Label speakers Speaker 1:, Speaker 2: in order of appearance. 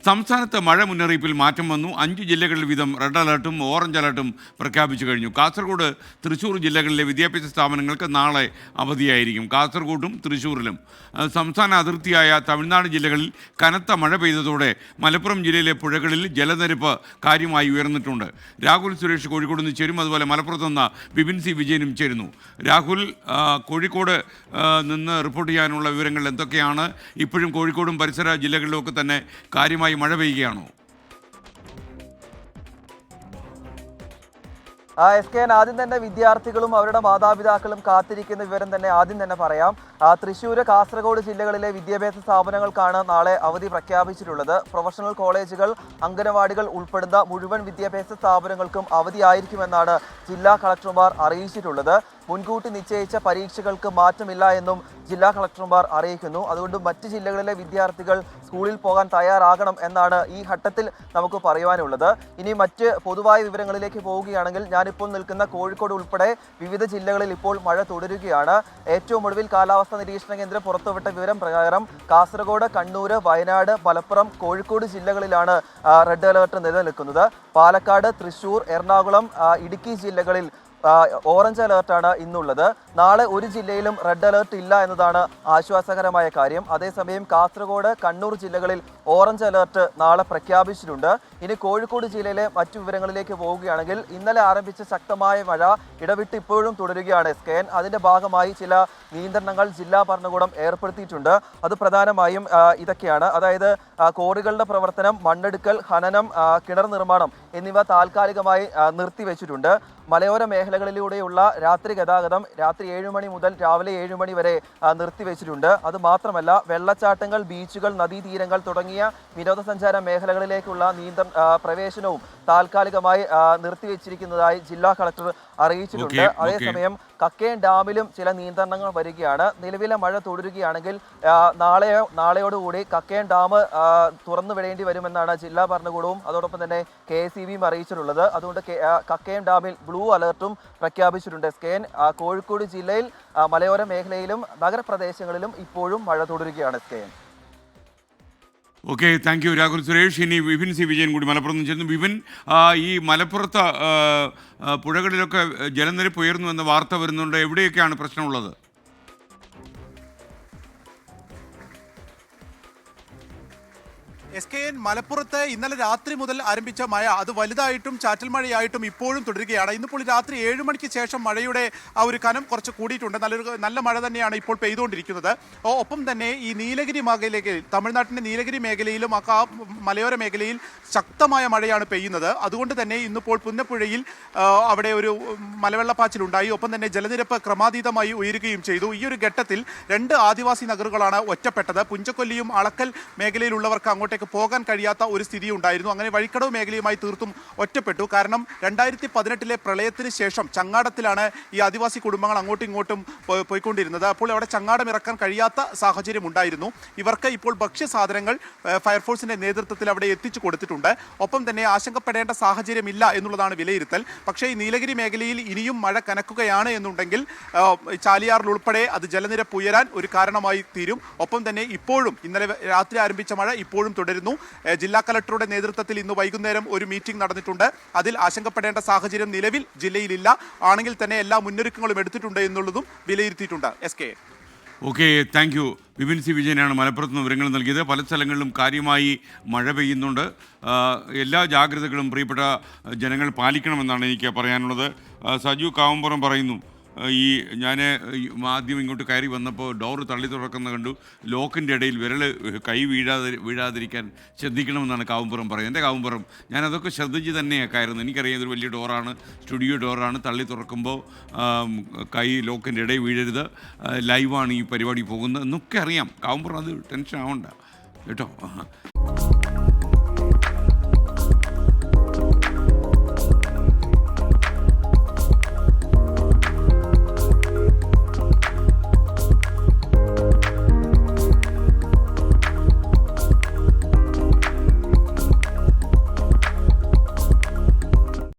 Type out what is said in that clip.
Speaker 1: സംസ്ഥാനത്ത് മഴ മുന്നറിയിപ്പിൽ മാറ്റം വന്നു. 5 ജില്ലകളിൽ വീതം റെഡ് അലർട്ടും ഓറഞ്ച് അലർട്ടും പ്രഖ്യാപിച്ചു കഴിഞ്ഞു. കാസർഗോഡ്, തൃശ്ശൂർ ജില്ലകളിലെ വിദ്യാഭ്യാസ സ്ഥാപനങ്ങൾക്ക് നാളെ അവധിയായിരിക്കും. കാസർഗോഡും തൃശ്ശൂരിലും. സംസ്ഥാന അതിർത്തിയായ തമിഴ്നാട് ജില്ലകളിൽ കനത്ത മഴ പെയ്തതോടെ മലപ്പുറം ജില്ലയിലെ പുഴകളിൽ ജലനിരപ്പ് കാര്യമായി ഉയർന്നിട്ടുണ്ട്. രാഹുൽ സുരേഷ് കോഴിക്കോട് നിന്ന് ചേരും. അതുപോലെ മലപ്പുറത്ത് നിന്ന് വിപിൻ സി വിജയനും ചേരുന്നു. രാഹുൽ, കോഴിക്കോട് നിന്ന് റിപ്പോർട്ട് ചെയ്യാനുള്ള വിവരങ്ങൾ എന്തൊക്കെയാണ്? ഇപ്പോഴും കോഴിക്കോടും പരിസര ജില്ലകളിലുമൊക്കെ തന്നെ കാര്യമായി മഴ പെയ്യുകയാണോ?
Speaker 2: SKN, ആദ്യം തന്നെ വിദ്യാർത്ഥികളും അവരുടെ മാതാപിതാക്കളും കാത്തിരിക്കുന്ന വിവരം തന്നെ ആദ്യം തന്നെ പറയാം. തൃശ്ശൂർ, കാസർഗോഡ് ജില്ലകളിലെ വിദ്യാഭ്യാസ സ്ഥാപനങ്ങൾക്കാണ് നാളെ അവധി പ്രഖ്യാപിച്ചിട്ടുള്ളത്. പ്രൊഫഷണൽ കോളേജുകൾ, അംഗനവാടികൾ ഉൾപ്പെടുന്ന മുഴുവൻ വിദ്യാഭ്യാസ സ്ഥാപനങ്ങൾക്കും അവധിയായിരിക്കുമെന്നാണ് ജില്ലാ കളക്ടർമാർ അറിയിച്ചിട്ടുള്ളത്. മുൻകൂട്ടി നിശ്ചയിച്ച പരീക്ഷകൾക്ക് മാറ്റമില്ല എന്നും ജില്ലാ കളക്ടർമാർ അറിയിക്കുന്നു. അതുകൊണ്ട് മറ്റ് ജില്ലകളിലെ വിദ്യാർത്ഥികൾ സ്കൂളിൽ പോകാൻ തയ്യാറാകണം എന്നാണ് ഈ ഘട്ടത്തിൽ നമുക്ക് പറയുവാനുള്ളത്. ഇനി മറ്റ് പൊതുവായ വിവരങ്ങളിലേക്ക് പോവുകയാണെങ്കിൽ, ഞാനിപ്പോൾ നിൽക്കുന്ന കോഴിക്കോട് ഉൾപ്പെടെ വിവിധ ജില്ലകളിൽ ഇപ്പോൾ മഴ തുടരുകയാണ്. ഏറ്റവും ഒടുവിൽ കാലാവസ്ഥാ നിരീക്ഷണ കേന്ദ്രം പുറത്തുവിട്ട വിവരം പ്രകാരം കാസർഗോഡ്, കണ്ണൂർ, വയനാട്, മലപ്പുറം, കോഴിക്കോട് ജില്ലകളിലാണ് റെഡ് അലേർട്ട് നിലനിൽക്കുന്നത്. പാലക്കാട്, തൃശ്ശൂർ, എറണാകുളം, ഇടുക്കി ജില്ലകളിൽ ഓറഞ്ച് അലേർട്ടാണ് ഇന്നുള്ളത്. നാളെ ഒരു ജില്ലയിലും റെഡ് അലേർട്ട് ഇല്ല എന്നതാണ് ആശ്വാസകരമായ കാര്യം. അതേസമയം കാസർഗോഡ്, കണ്ണൂർ ജില്ലകളിൽ ഓറഞ്ച് അലേർട്ട് നാളെ പ്രഖ്യാപിച്ചിട്ടുണ്ട്. ഇനി കോഴിക്കോട് ജില്ലയിലെ മറ്റു വിവരങ്ങളിലേക്ക് പോവുകയാണെങ്കിൽ, ഇന്നലെ ആരംഭിച്ച ശക്തമായ മഴ ഇടവിട്ട് ഇപ്പോഴും തുടരുകയാണ്. SKN, അതിന്റെ ഭാഗമായി ചില നിയന്ത്രണങ്ങൾ ജില്ലാ ഭരണകൂടം ഏർപ്പെടുത്തിയിട്ടുണ്ട്. അത് പ്രധാനമായും ഇതൊക്കെയാണ്. അതായത് കോറികളുടെ പ്രവർത്തനം, മണ്ണെടുക്കൽ, ഖനനം, കിണർ നിർമ്മാണം എന്നിവ താൽക്കാലികമായി നിർത്തിവെച്ചിട്ടുണ്ട്. മലയോര മേഖലകളിലൂടെയുള്ള രാത്രി ഗതാഗതം രാത്രി 7 മണി മുതൽ രാവിലെ 7 മണി വരെ നിർത്തിവെച്ചിട്ടുണ്ട്. അതുമാത്രമല്ല, വെള്ളച്ചാട്ടങ്ങൾ, ബീച്ചുകൾ, നദീതീരങ്ങൾ തുടങ്ങിയ വിനോദസഞ്ചാര മേഖലകളിലേക്കുള്ള പ്രവേശനവും താൽക്കാലികമായി നിർത്തിവെച്ചിരിക്കുന്നതായി ജില്ലാ കളക്ടർ അറിയിച്ചിട്ടുണ്ട്. അതേസമയം കക്കയം ഡാമിലും ചില നിയന്ത്രണങ്ങൾ വരികയാണ്. നിലവിലെ മഴ തുടരുകയാണെങ്കിൽ നാളെയോടുകൂടി കക്കയം ഡാം തുറന്നു വിടേണ്ടി വരുമെന്നാണ് ജില്ലാ ഭരണകൂടവും അതോടൊപ്പം തന്നെ KSEBയും അറിയിച്ചിട്ടുള്ളത്. അതുകൊണ്ട് കക്കയം ഡാമിൽ ബ്ലൂ അലർട്ടും പ്രഖ്യാപിച്ചിട്ടുണ്ട്. SKN, കോഴിക്കോട് ജില്ലയിൽ മലയോര മേഖലയിലും നഗരപ്രദേശങ്ങളിലും ഇപ്പോഴും മഴ തുടരുകയാണ്. SKN.
Speaker 1: Okay, thank you Rahul Suresh. ഇനി വിപിൻ സി വിജയൻ കൂടി മലപ്പുറത്ത് നിന്ന് ചേർന്നു. വിപിൻ, ഈ മലപ്പുറത്ത് പുഴകളിലൊക്കെ ജലനിരപ്പ് ഉയർന്നു എന്ന വാർത്ത വരുന്നുണ്ട്. എവിടെയൊക്കെയാണ് പ്രശ്നമുള്ളത്?
Speaker 3: SKN, മലപ്പുറത്ത് ഇന്നലെ രാത്രി മുതൽ ആരംഭിച്ച മഴ അത് വലുതായിട്ടും ചാറ്റൽ മഴയായിട്ടും ഇപ്പോഴും തുടരുകയാണ്. ഇന്നിപ്പോൾ രാത്രി 7 മണിക്ക് ശേഷം മഴയുടെ ആ ഒരു കനം കുറച്ച് കൂടിയിട്ടുണ്ട്. നല്ല മഴ തന്നെയാണ് ഇപ്പോൾ പെയ്തുകൊണ്ടിരിക്കുന്നത്. ഒപ്പം തന്നെ ഈ നീലഗിരി മേഖലയിലേക്ക്, തമിഴ്നാട്ടിൻ്റെ നീലഗിരി മേഖലയിലും ആ മലയോര മേഖലയിൽ ശക്തമായ മഴയാണ് പെയ്യുന്നത്. അതുകൊണ്ട് തന്നെ ഇന്നിപ്പോൾ പുന്നപ്പുഴയിൽ അവിടെ ഒരു മലവെള്ളപ്പാച്ചിലുണ്ടായി. ഒപ്പം തന്നെ ജലനിരപ്പ് ക്രമാതീതമായി ഉയരുകയും ചെയ്തു. ഈ ഒരു ഘട്ടത്തിൽ 2 ആദിവാസി നഗറുകളാണ് ഒറ്റപ്പെട്ടത്. പുഞ്ചക്കൊല്ലിയും അളക്കൽ മേഖലയിലുള്ളവർക്ക് അങ്ങോട്ടേക്ക് പോകാൻ കഴിയാത്ത ഒരു സ്ഥിതി ഉണ്ടായിരുന്നു. അങ്ങനെ വഴിക്കടവ് മേഖലയുമായി തീർത്തും ഒറ്റപ്പെട്ടു. കാരണം 2018 പ്രളയത്തിന് ശേഷം ചങ്ങാടത്തിലാണ് ഈ ആദിവാസി കുടുംബങ്ങൾ അങ്ങോട്ടും ഇങ്ങോട്ടും പോയിക്കൊണ്ടിരുന്നത്. അപ്പോൾ അവിടെ ചങ്ങാടം ഇറക്കാൻ കഴിയാത്ത സാഹചര്യം ഉണ്ടായിരുന്നു. ഇവർക്ക് ഇപ്പോൾ ഭക്ഷ്യസാധനങ്ങൾ ഫയർഫോഴ്സിന്റെ നേതൃത്വത്തിൽ അവിടെ എത്തിച്ചു കൊടുത്തിട്ടുണ്ട്. ഒപ്പം തന്നെ ആശങ്കപ്പെടേണ്ട സാഹചര്യമില്ല എന്നുള്ളതാണ് വിലയിരുത്തൽ. പക്ഷേ ഈ നീലഗിരി മേഖലയിൽ ഇനിയും മഴ കനക്കുകയാണ് എന്നുണ്ടെങ്കിൽ ചാലിയാറിൽ ഉൾപ്പെടെ അത് ജലനിരപ്പ് ഉയരാൻ ഒരു കാരണമായി തീരും. ഒപ്പം തന്നെ ഇപ്പോഴും ഇന്നലെ രാത്രി ആരംഭിച്ച മഴ ഇപ്പോഴും തുടരുന്നു. ജില്ലാ കളക്ടറുടെ നേതൃത്വത്തിൽ ഇന്ന് വൈകുന്നേരം ഒരു മീറ്റിംഗ് നടന്നിട്ടുണ്ട്. അതിൽ ആശങ്കപ്പെടേണ്ട സാഹചര്യം നിലവിൽ ജില്ലയിലില്ല. ആണെങ്കിൽ തന്നെ എല്ലാ മുന്നൊരുക്കങ്ങളും എടുത്തിട്ടുണ്ട് എന്നുള്ളതും വിലയിരുത്തിയിട്ടുണ്ട്. SKN.
Speaker 1: Okay, thank you. Vipin C വിജയനാണ് മലപ്പുറത്ത് നിന്ന് വിവരങ്ങൾ നൽകിയത്. പല സ്ഥലങ്ങളിലും കാര്യമായി മഴ പെയ്യുന്നുണ്ട്. എല്ലാ ജാഗ്രതകളും പ്രിയപ്പെട്ട ജനങ്ങൾ പാലിക്കണമെന്നാണ് എനിക്ക് പറയാനുള്ളത്. സജു കാവുംപുറം പറയുന്നു, ഞാൻ ആദ്യം ഇങ്ങോട്ട് കയറി വന്നപ്പോൾ ഡോറ് തള്ളി തുറക്കുന്ന കണ്ടു. ലോക്കിൻ്റെ ഇടയിൽ കൈ വീഴാതിരിക്കാൻ ശ്രദ്ധിക്കണമെന്നാണ് കാവുംപുറം പറയുന്നത്. എൻ്റെ കാവുംപുറം, ഞാനതൊക്കെ ശ്രദ്ധിച്ച് തന്നെയാണ് കയറുന്നത്. എനിക്കറിയാം ഇതൊരു വലിയ ഡോറാണ്, സ്റ്റുഡിയോ ഡോറാണ്. തള്ളി തുറക്കുമ്പോൾ കൈ ലോക്കിൻ്റെ ഇടയിൽ വീഴരുത്, ലൈവാണ് ഈ പരിപാടി പോകുന്നത് എന്നൊക്കെ അറിയാം. കാവുംപുറം അത് ടെൻഷൻ ആവണ്ട കേട്ടോ.